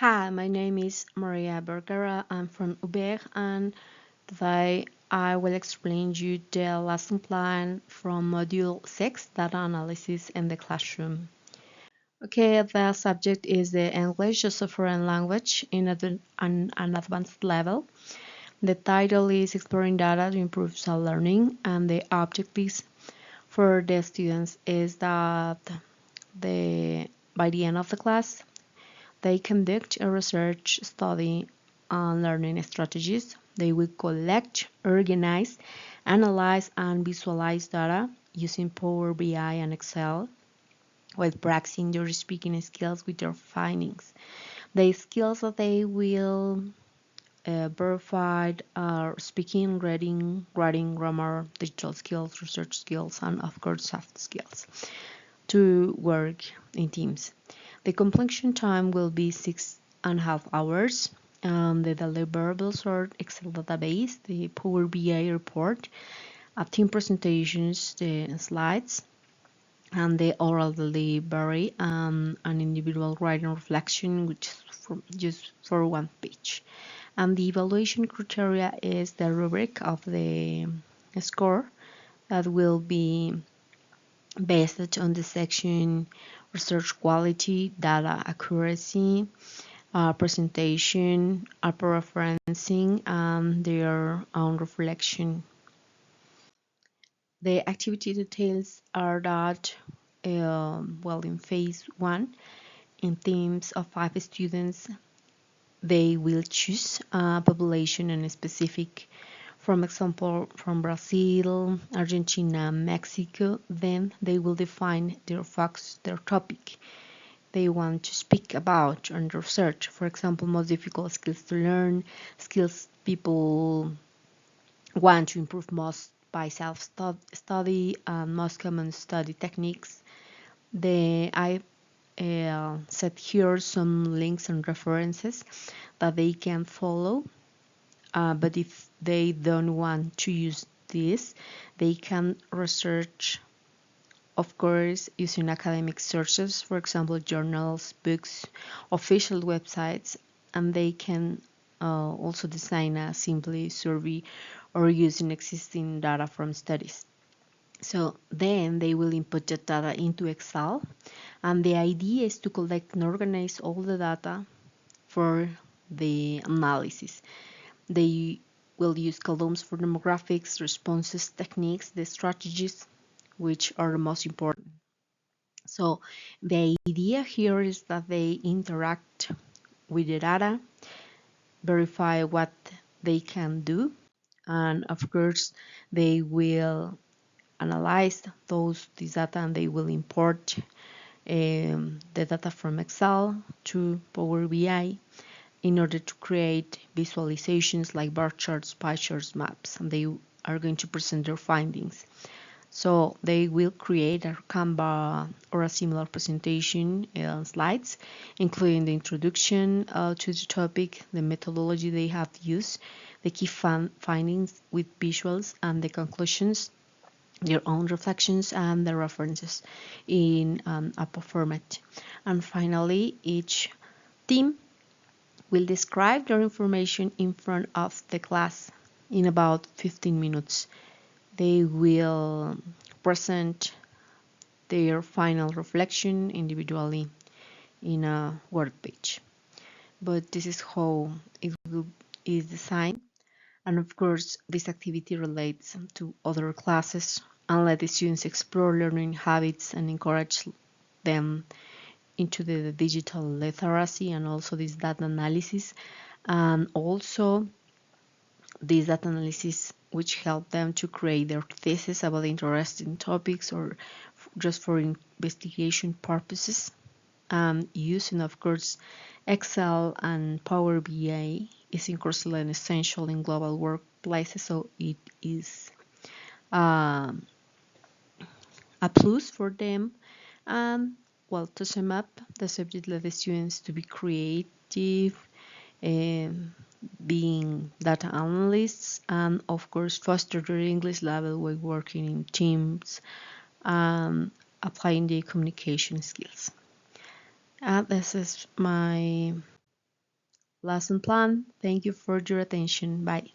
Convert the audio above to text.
Hi, my name is Maria Bergara. I'm from UBER, and today I will explain you the lesson plan from Module 6, Data Analysis in the Classroom. Okay, the subject is the English as a foreign language in an advanced level. The title is Exploring Data to Improve Self-Learning, and the objectives for the students is that by the end of the class, they conduct a research study on learning strategies. They will collect, organize, analyze, and visualize data using Power BI and Excel while practicing their speaking skills with their findings. The skills that they will verify are speaking, reading, writing, grammar, digital skills, research skills, and of course soft skills to work in teams. The completion time will be 6.5 hours. The deliverables are Excel database, the Power BI report, team presentations, the slides, and the oral delivery, an individual writing reflection, which is just for one page. And the evaluation criteria is the rubric of the score that will be based on the section research quality, data accuracy, presentation, referencing, and their own reflection. The activity details are that, in phase 1, in teams of 5 students, they will choose a population and a specific, for example, from Brazil, Argentina, Mexico. Then they will define their focus, their topic they want to speak about and research. For example, most difficult skills to learn, skills people want to improve most by self-study, and most common study techniques. I set here some links and references that they can follow, but if they don't want to use this, they can research, of course, using academic sources, for example, journals, books, official websites, and they can also design a simply survey or using existing data from studies. So then they will input the data into Excel, and the idea is to collect and organize all the data for the analysis. They will use columns for demographics, responses, techniques, the strategies, which are the most important. So the idea here is that they interact with the data, verify what they can do, and of course they will analyze this data, and they will import the data from Excel to Power BI in order to create visualizations like bar charts, pie charts, maps, and they are going to present their findings. So they will create a Canva or a similar presentation slides, including the introduction to the topic, the methodology they have used, the key findings with visuals, and the conclusions, their own reflections, and the references in a format. And finally, each team will describe their information in front of the class in about 15 minutes. They will present their final reflection individually in a word page. But this is how is designed. And of course, this activity relates to other classes and let the students explore learning habits and encourage them into the digital literacy and also this data analysis, and also this data analysis which help them to create their thesis about interesting topics or just for investigation purposes, using of course Excel and Power BI is increasingly essential in global workplaces, so it is a plus for them. To sum up, the subject led the students to be creative, being data analysts, and of course foster their English level while working in teams, applying the communication skills. This is my lesson plan. Thank you for your attention. Bye.